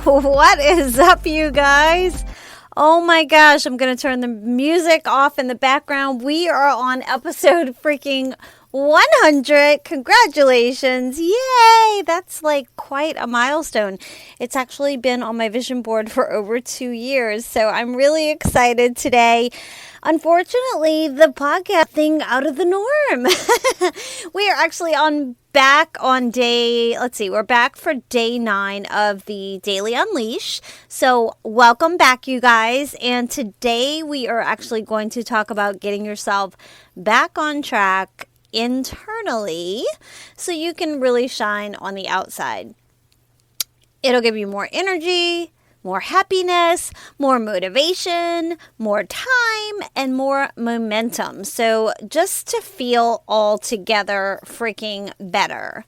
What is up, you guys? Oh my gosh, I'm going to turn the music off in the background. We are on episode freaking 100. Congratulations. Yay. That's like quite a milestone. It's actually been on my vision board for over 2 years. So I'm really excited today. Unfortunately, the podcast thing out of the norm. We are actually back on we're back for day 9 of the Daily Unleash. So welcome back, you guys. And today we are actually going to talk about getting yourself back on track internally so you can really shine on the outside. It'll give you more energy, more happiness, more motivation, more time, and more momentum. So just to feel all together freaking better.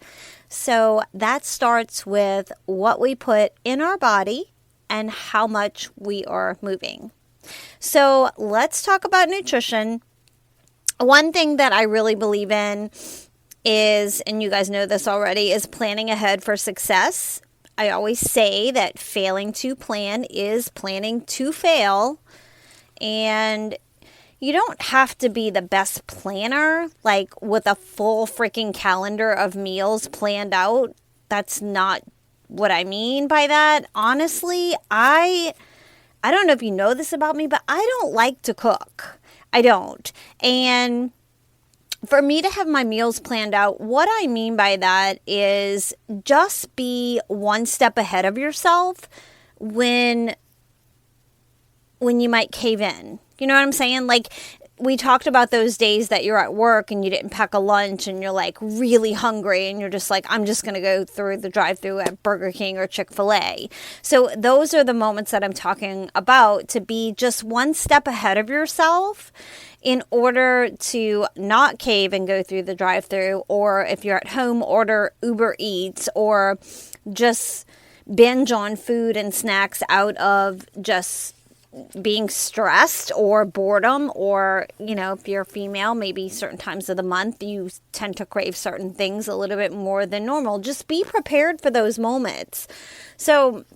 So that starts with what we put in our body and how much we are moving. So let's talk about nutrition. One thing that I really believe in is, and you guys know this already, is planning ahead for success. I always say that failing to plan is planning to fail. And you don't have to be the best planner, like with a full freaking calendar of meals planned out. That's not what I mean by that. Honestly, I don't know if you know this about me, but I don't like to cook. I don't. And for me to have my meals planned out, what I mean by that is just be one step ahead of yourself when you might cave in. You know what I'm saying? Like, we talked about those days that you're at work and you didn't pack a lunch and you're like really hungry and you're just like, I'm just going to go through the drive-thru at Burger King or Chick-fil-A. So those are the moments that I'm talking about, to be just one step ahead of yourself in order to not cave and go through the drive-thru, or if you're at home, order Uber Eats, or just binge on food and snacks out of just being stressed or boredom, or, you know, if you're female, maybe certain times of the month you tend to crave certain things a little bit more than normal. Just be prepared for those moments. So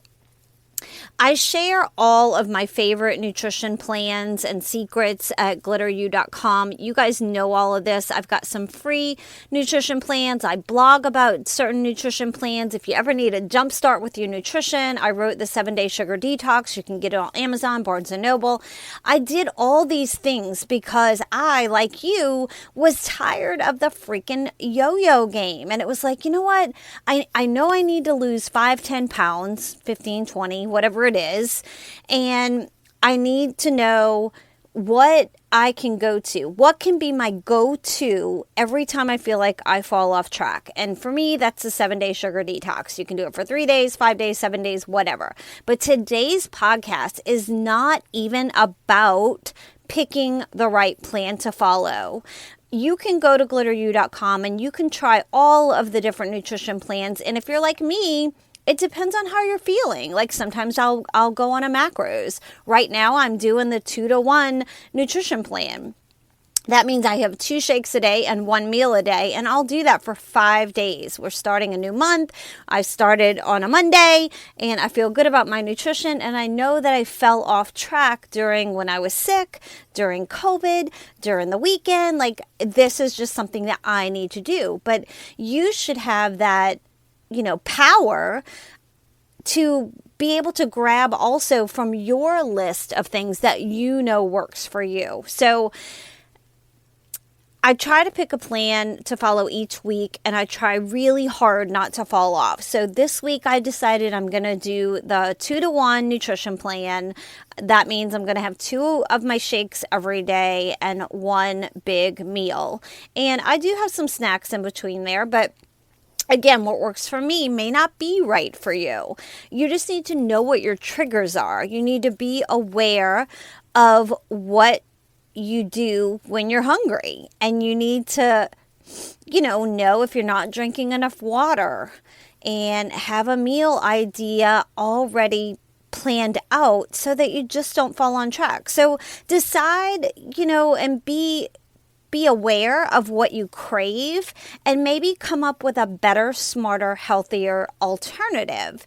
I share all of my favorite nutrition plans and secrets at glitteru.com. You guys know all of this. I've got some free nutrition plans. I blog about certain nutrition plans. If you ever need a jump start with your nutrition, I wrote the 7-Day Sugar Detox. You can get it on Amazon, Barnes & Noble. I did all these things because I, like you, was tired of the freaking yo-yo game. And it was like, you know what? I know I need to lose 5, 10 pounds, 15, 20, whatever it is. And I need to know what I can go to. What can be my go-to every time I feel like I fall off track? And for me, that's the 7-Day Sugar Detox. You can do it for 3 days, 5 days, 7 days, whatever. But today's podcast is not even about picking the right plan to follow. You can go to glitteru.com and you can try all of the different nutrition plans. And if you're like me, it depends on how you're feeling. Like, sometimes I'll go on a macros. Right now I'm doing the 2-to-1 nutrition plan. That means I have 2 shakes a day and 1 meal a day, and I'll do that for 5 days. We're starting a new month. I started on a Monday, and I feel good about my nutrition, and I know that I fell off track when I was sick, during COVID, during the weekend. Like, this is just something that I need to do. But you should have that, power to be able to grab also from your list of things that you know works for you. So I try to pick a plan to follow each week, and I try really hard not to fall off. So this week I decided I'm going to do the 2-to-1 nutrition plan. That means I'm going to have 2 of my shakes every day and 1 big meal. And I do have some snacks in between there, but again, what works for me may not be right for you. You just need to know what your triggers are. You need to be aware of what you do when you're hungry. And you need to, know if you're not drinking enough water, and have a meal idea already planned out so that you just don't fall on track. So decide, and be aware of what you crave, and maybe come up with a better, smarter, healthier alternative.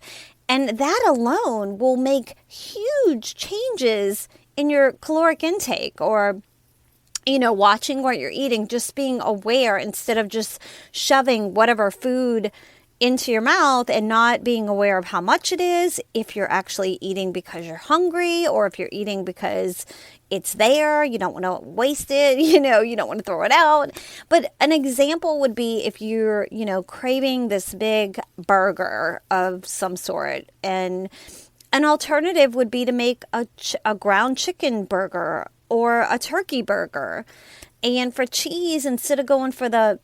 And that alone will make huge changes in your caloric intake, or watching what you're eating, just being aware instead of just shoving whatever food into your mouth and not being aware of how much it is, if you're actually eating because you're hungry or if you're eating because it's there, you don't want to waste it, you don't want to throw it out. But an example would be if you're, craving this big burger of some sort, and an alternative would be to make a ground chicken burger or a turkey burger. And for cheese, instead of going for the,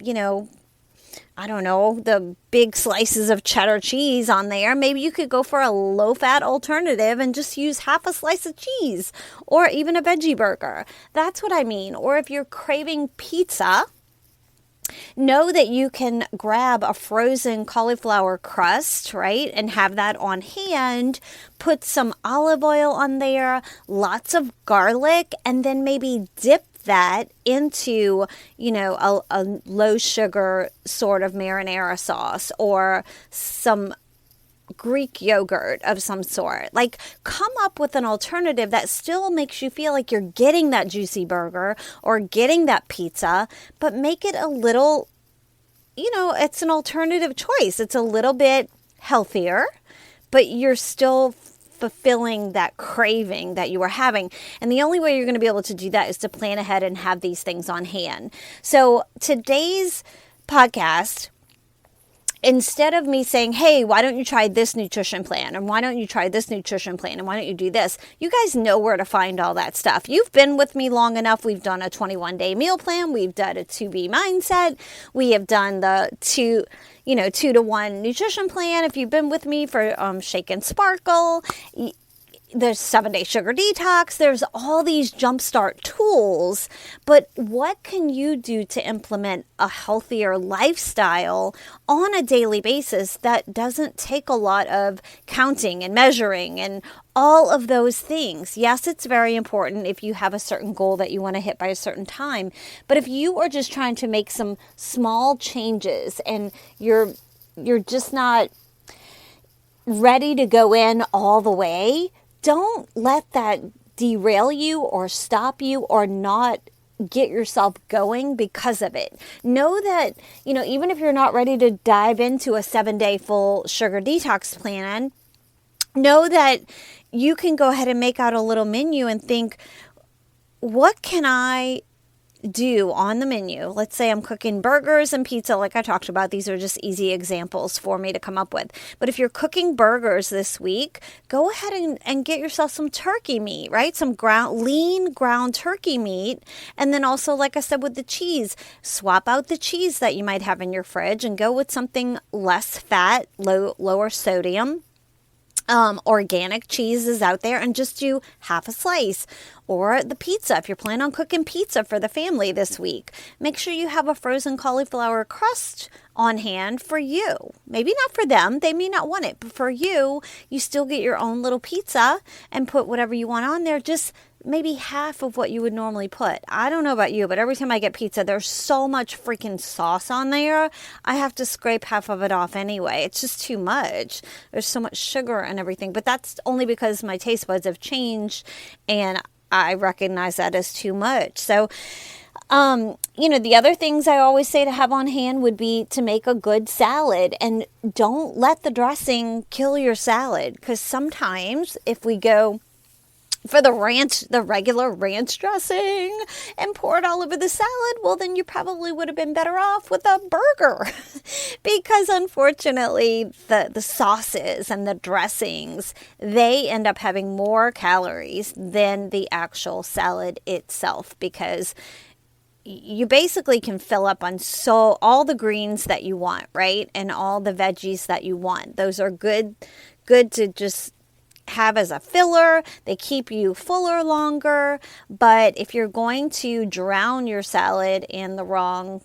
I don't know, the big slices of cheddar cheese on there, maybe you could go for a low-fat alternative and just use half a slice of cheese, or even a veggie burger. That's what I mean. Or if you're craving pizza, know that you can grab a frozen cauliflower crust, right, and have that on hand, put some olive oil on there, lots of garlic, and then maybe dip that into, a low sugar sort of marinara sauce, or some Greek yogurt of some sort. Like, come up with an alternative that still makes you feel like you're getting that juicy burger or getting that pizza, but make it a little, it's an alternative choice. It's a little bit healthier, but you're still fulfilling that craving that you were having. And the only way you're going to be able to do that is to plan ahead and have these things on hand. So today's podcast, instead of me saying, hey, why don't you try this nutrition plan? And why don't you try this nutrition plan? And why don't you do this? You guys know where to find all that stuff. You've been with me long enough. We've done a 21-day meal plan. We've done a 2B mindset. We have done the 2-to-1 nutrition plan. If you've been with me for Shake and Sparkle, there's 7-day sugar detox. There's all these jumpstart tools, but what can you do to implement a healthier lifestyle on a daily basis that doesn't take a lot of counting and measuring and all of those things? Yes, it's very important if you have a certain goal that you want to hit by a certain time, but if you are just trying to make some small changes and you're just not ready to go in all the way, don't let that derail you or stop you or not get yourself going because of it. Know that, even if you're not ready to dive into a 7-day full sugar detox plan, know that you can go ahead and make out a little menu and think, what can I do on the menu? Let's say I'm cooking burgers and pizza, like I talked about. These are just easy examples for me to come up with. But if you're cooking burgers this week, go ahead and get yourself some turkey meat, right? Some lean ground turkey meat. And then also, like I said, with the cheese, swap out the cheese that you might have in your fridge and go with something less fat, lower sodium. Organic cheese is out there, and just do half a slice. Or the pizza, if you're planning on cooking pizza for the family this week, make sure you have a frozen cauliflower crust on hand for you. Maybe not for them, they may not want it, but for you, you still get your own little pizza and put whatever you want on there, just maybe half of what you would normally put. I don't know about you, but every time I get pizza, there's so much freaking sauce on there. I have to scrape half of it off anyway. It's just too much. There's so much sugar and everything, but that's only because my taste buds have changed and I recognize that as too much. So, the other things I always say to have on hand would be to make a good salad, and don't let the dressing kill your salad. Because sometimes if we go for the regular ranch dressing and pour it all over the salad, well, then you probably would have been better off with a burger because unfortunately the sauces and the dressings, they end up having more calories than the actual salad itself, because you basically can fill up on all the greens that you want, right? And all the veggies that you want. Those are good to just have as a filler. They keep you fuller longer. But if you're going to drown your salad in the wrong,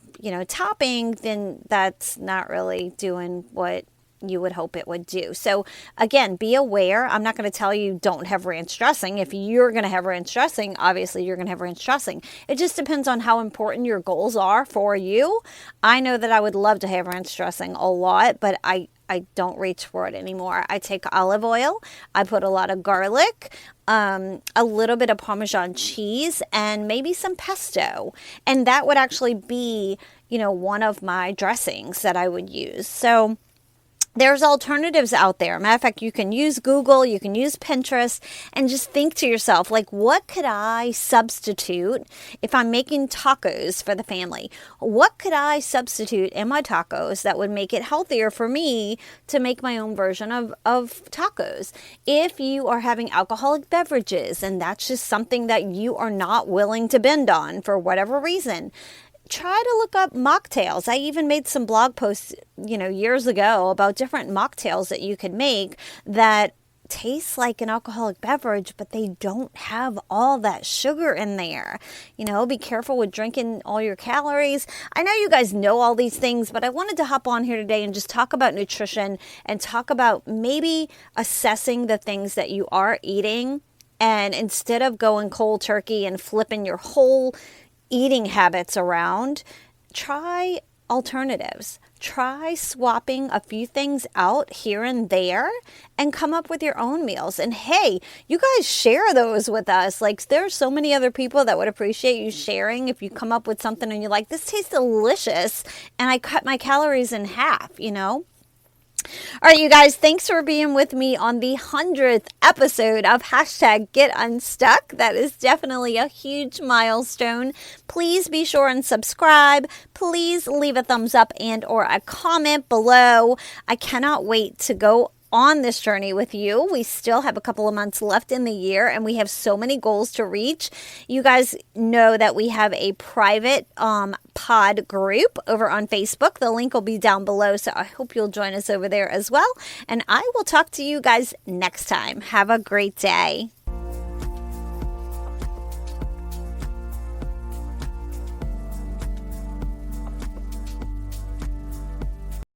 topping, then that's not really doing what you would hope it would do. So again, be aware. I'm not going to tell you don't have ranch dressing. If you're going to have ranch dressing, obviously you're going to have ranch dressing. It just depends on how important your goals are for you. I know that I would love to have ranch dressing a lot, but I don't reach for it anymore. I take olive oil, I put a lot of garlic, a little bit of Parmesan cheese, and maybe some pesto. And that would actually be, one of my dressings that I would use. So there's alternatives out there. Matter of fact, you can use Google, you can use Pinterest, and just think to yourself, like, what could I substitute if I'm making tacos for the family? What could I substitute in my tacos that would make it healthier for me to make my own version of tacos? If you are having alcoholic beverages and that's just something that you are not willing to bend on for whatever reason, try to look up mocktails. I even made some blog posts, years ago about different mocktails that you could make that taste like an alcoholic beverage, but they don't have all that sugar in there. Be careful with drinking all your calories. I know you guys know all these things, but I wanted to hop on here today and just talk about nutrition and talk about maybe assessing the things that you are eating. And instead of going cold turkey and flipping your whole eating habits around, try alternatives. Try swapping a few things out here and there and come up with your own meals. And hey, you guys share those with us. Like, there's so many other people that would appreciate you sharing if you come up with something and you're like, this tastes delicious and I cut my calories in half, All right, you guys, thanks for being with me on the 100th episode of #GetUnstuck. That is definitely a huge milestone. Please be sure and subscribe. Please leave a thumbs up and or a comment below. I cannot wait to go on this journey with you. We still have a couple of months left in the year and we have so many goals to reach. You guys know that we have a private pod group over on Facebook. The link will be down below, so I hope you'll join us over there as well. And I will talk to you guys next time. Have a great day.